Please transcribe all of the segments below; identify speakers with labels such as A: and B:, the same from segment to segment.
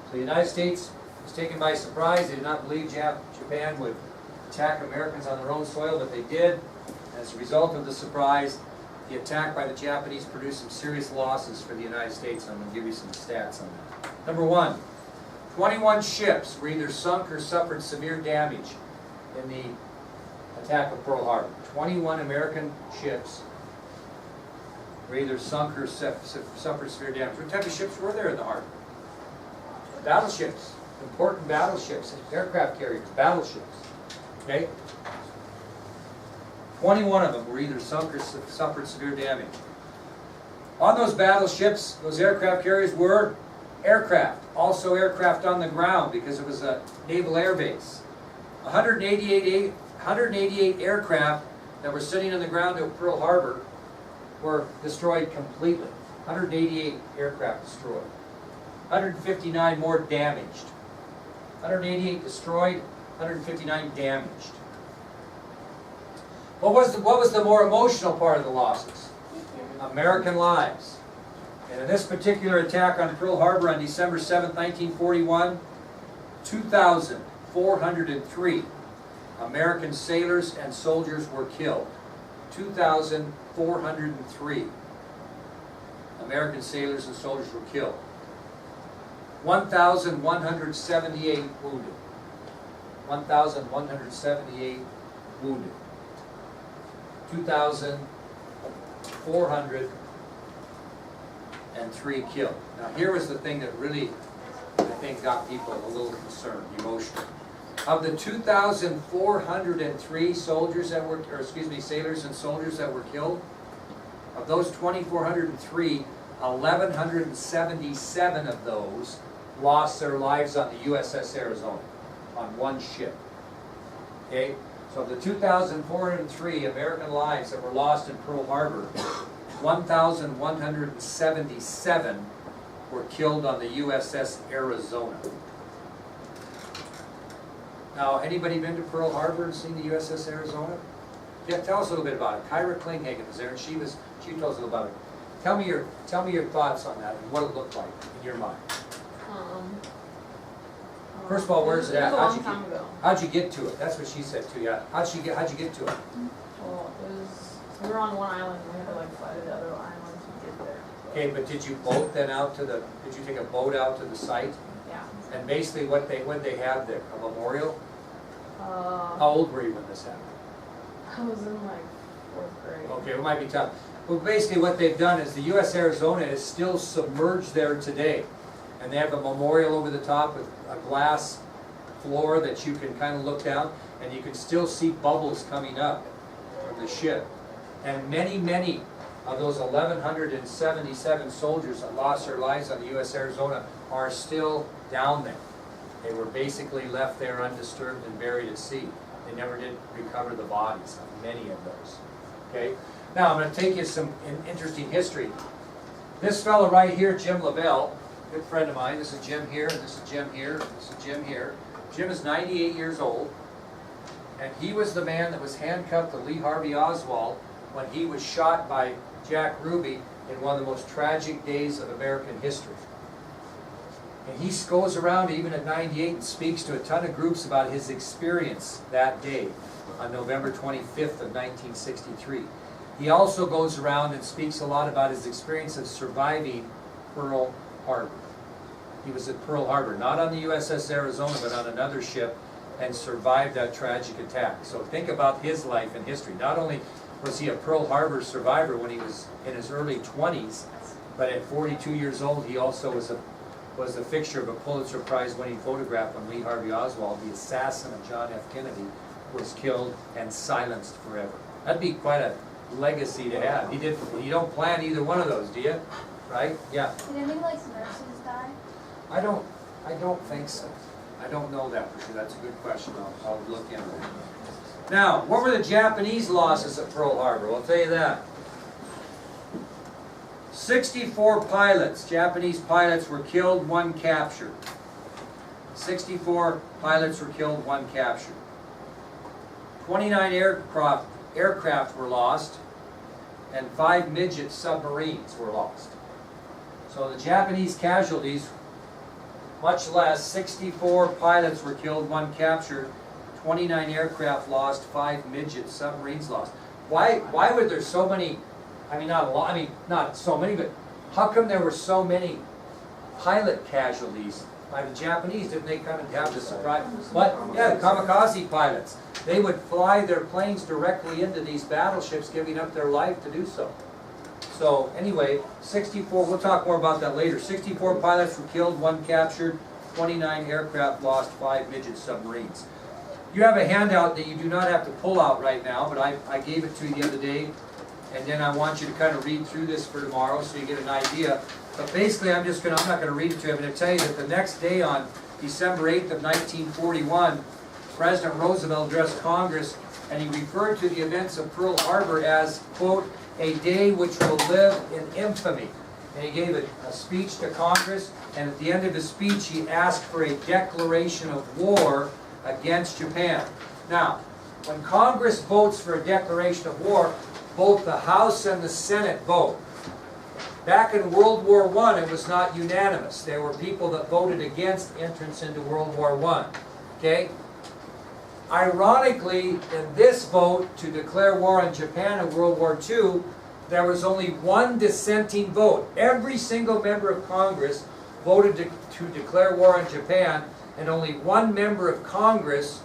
A: So the United States was taken by surprise. They did not believe Japan would attack Americans on their own soil, but they did. As a result of the surprise, the attack by the Japanese produced some serious losses for the United States. I'm going to give you some stats on that. Number one, 21 ships were either sunk or suffered severe damage in the attack of Pearl Harbor. 21 American ships were either sunk or suffered severe damage. What type of ships were there in the harbor? Battleships, important battleships, aircraft carriers, battleships. Okay? 21 of them were either sunk or suffered severe damage. On those battleships, those aircraft carriers were aircraft, also aircraft on the ground because it was a naval air base. 188 aircraft that were sitting on the ground at Pearl Harbor were destroyed completely. 188 aircraft destroyed. 159 more damaged. 188 destroyed, 159 damaged. What was the more emotional part of the losses? American lives. And in this particular attack on Pearl Harbor on December 7, 1941, 2,403 American sailors and soldiers were killed. 2,403 American sailors and soldiers were killed. 1,178 wounded. 1,178 wounded. 2,403 killed. Now here was the thing that really, I think, got people a little concerned, emotional. Of the 2,403 soldiers that were, or excuse me, sailors and soldiers that were killed, of those 2,403, 1,177 of those lost their lives on the USS Arizona, on one ship. Okay? So of the 2,403 American lives that were lost in Pearl Harbor, 1,177 were killed on the USS Arizona. Now, anybody been to Pearl Harbor and seen the USS Arizona? Yeah, tell us a little bit about it. Kyra Klinghagen was there, and she told us a little about it. Tell me your thoughts on that and what it looked like in your mind. First of all, where's it at? How'd you get to it? That's what she said too. Yeah. How'd you get to it?
B: Well, we were on one island and we had to like fly to the other island to get there.
A: Okay, but did you boat then out to the? Did you take a boat out to the site?
B: Yeah.
A: And basically, what they have there? A memorial? How old were you when this happened?
B: I was in like 4th grade.
A: Okay, it might be tough. Well, basically, what they've done is the U.S. Arizona is still submerged there today. And they have a memorial over the top with a glass floor that you can kind of look down, and you can still see bubbles coming up from the ship. And many, many of those 1,177 soldiers that lost their lives on the U.S. Arizona are still down there. They were basically left there undisturbed and buried at sea. They never did recover the bodies of many of those. Okay? Now, I'm going to take you some interesting history. This fellow right here, Jim LaBelle, good friend of mine. This is Jim here, and this is Jim here, and this is Jim here. Jim is 98 years old, and he was the man that was handcuffed to Lee Harvey Oswald when he was shot by Jack Ruby in one of the most tragic days of American history. And he goes around even at 98 and speaks to a ton of groups about his experience that day on November 25th of 1963. He also goes around and speaks a lot about his experience of surviving Pearl Harbor. He was at Pearl Harbor, not on the USS Arizona, but on another ship, and survived that tragic attack. So think about his life and history. Not only was he a Pearl Harbor survivor when he was in his early 20s, but at 42 years old, he also was the fixture of a Pulitzer Prize-winning photograph when Lee Harvey Oswald, the assassin of John F. Kennedy, was killed and silenced forever. That'd be quite a legacy to have. You don't plan either one of those, do you? Right? Yeah.
C: Did any like nurses die?
A: I don't think so. I don't know that for sure. That's a good question. I'll look into it. Now, what were the Japanese losses at Pearl Harbor? I'll tell you that. 64 pilots, Japanese pilots, were killed, 1 captured. 64 pilots were killed, 1 captured. 29 aircraft were lost, and 5 midget submarines were lost. So the Japanese casualties, much less 64 pilots were killed, 1 captured, 29 aircraft lost, 5 midget submarines lost. Why were there so many, I mean not a lot, I mean not so many, but how come there were so many pilot casualties by the Japanese? Didn't they come and have the surprise? What? Yeah, the kamikaze pilots. They would fly their planes directly into these battleships, giving up their life to do so. So anyway, 64, we'll talk more about that later. 64 pilots were killed, 1 captured, 29 aircraft lost, 5 midget submarines. You have a handout that you do not have to pull out right now, but I gave it to you the other day, and then I want you to kind of read through this for tomorrow so you get an idea. But basically, I'm not going to read it to you. I'm going to tell you that the next day, on December 8th of 1941, President Roosevelt addressed Congress, and he referred to the events of Pearl Harbor as, quote, a day which will live in infamy. And he gave a speech to Congress, and at the end of his speech, he asked for a declaration of war against Japan. Now, when Congress votes for a declaration of war, both the House and the Senate vote. Back in World War I, it was not unanimous. There were people that voted against entrance into World War I. Okay? Ironically, in this vote to declare war on Japan in World War II, there was only 1 dissenting vote. Every single member of Congress voted to declare war on Japan, and only 1 member of Congress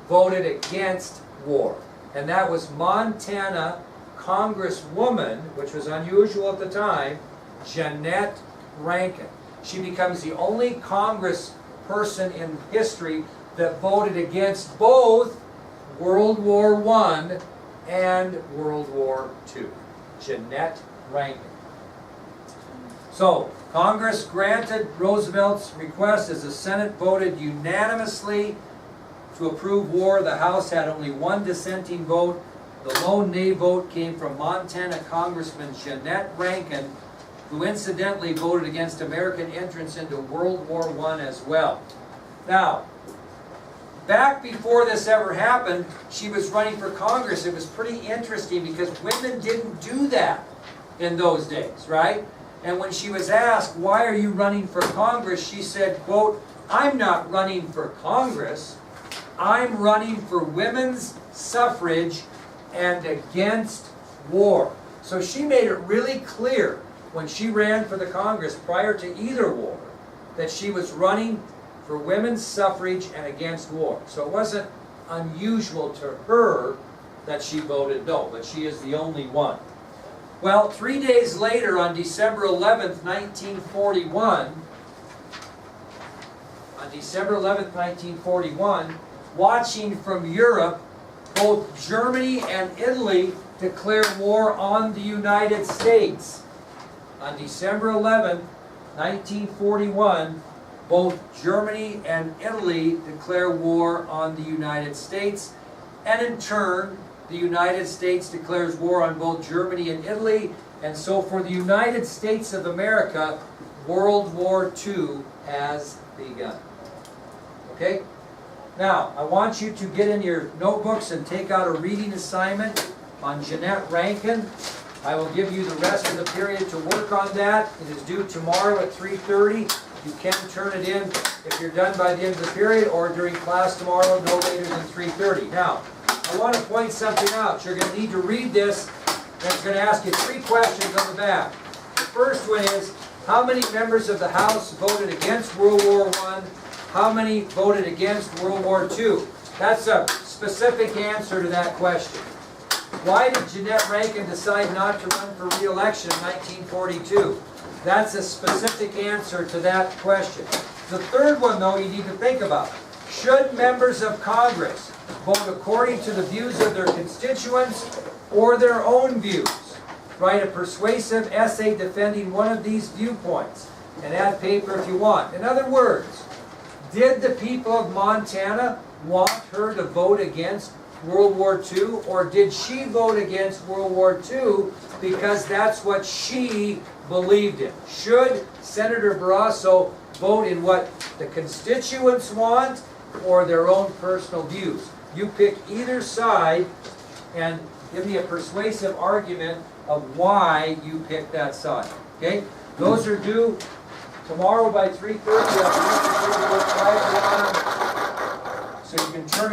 A: voted against war. And that was Montana Congresswoman, which was unusual at the time, Jeannette Rankin. She becomes the only Congressperson in history that voted against both World War I and World War II. Jeannette Rankin. So, Congress granted Roosevelt's request as the Senate voted unanimously to approve war. The House had only 1 dissenting vote. The lone nay vote came from Montana Congressman Jeannette Rankin, who incidentally voted against American entrance into World War I as well. Now, back before this ever happened, she was running for Congress. It was pretty interesting because women didn't do that in those days, right? And when she was asked, why are you running for Congress? She said, quote, I'm not running for Congress. I'm running for women's suffrage and against war. So she made it really clear when she ran for the Congress prior to either war that she was running for women's suffrage and against war. So it wasn't unusual to her that she voted no, but she is the only one. Well, 3 days later, on December 11th, 1941, watching from Europe, both Germany and Italy declare war on the United States. On December 11th, 1941, both Germany and Italy declare war on the United States, and in turn, the United States declares war on both Germany and Italy, and so for the United States of America, World War II has begun. Okay? Now, I want you to get in your notebooks and take out a reading assignment on Jeannette Rankin. I will give you the rest of the period to work on that. It is due tomorrow at 3:30. You can turn it in if you're done by the end of the period, or during class tomorrow, no later than 3:30. Now, I want to point something out. You're going to need to read this, and it's going to ask you 3 questions on the back. The first one is, how many members of the House voted against World War I? How many voted against World War II? That's a specific answer to that question. Why did Jeannette Rankin decide not to run for re-election in 1942? That's a specific answer to that question. The third one, though, you need to think about. Should members of Congress vote according to the views of their constituents or their own views? Write a persuasive essay defending one of these viewpoints, and add paper if you want. In other words, did the people of Montana want her to vote against World War II, or did she vote against World War II because that's what she believed in? Should Senator Barrasso vote in what the constituents want or their own personal views? You pick either side and give me a persuasive argument of why you picked that side. Okay? Those are due tomorrow by 3:30.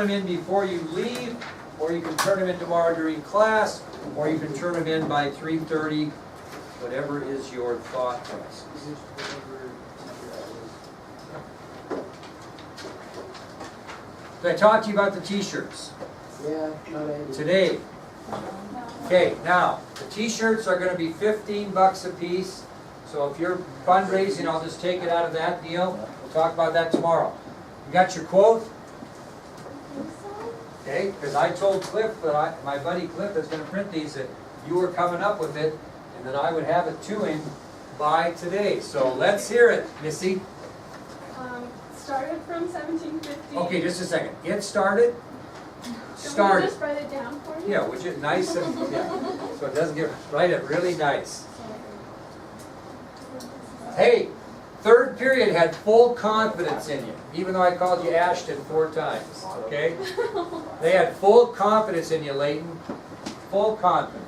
A: them in before you leave, or you can turn them in tomorrow during class, or you can turn them in by 3:30, whatever is your thought process. Did I talk to you about the t-shirts
D: Yeah, not any.
A: today? Okay, now, the t-shirts are gonna be 15 bucks a piece, so if you're fundraising, I'll just take it out of that deal. We'll talk about that tomorrow. You got your quote? Okay, because I told Cliff, my buddy Cliff that's gonna print these, that you were coming up with it, and that I would have it to him by today. So let's hear it, Missy.
E: Started from 1750.
A: Okay, just a second. Get started.
E: Can we
A: Started.
E: just write it down for you?
A: Yeah, which is nice and, yeah, so it doesn't get, write it really nice. Hey, third period had full confidence in you, even though I called you Ashton 4 times, okay? They had full confidence in you, Layton, full confidence.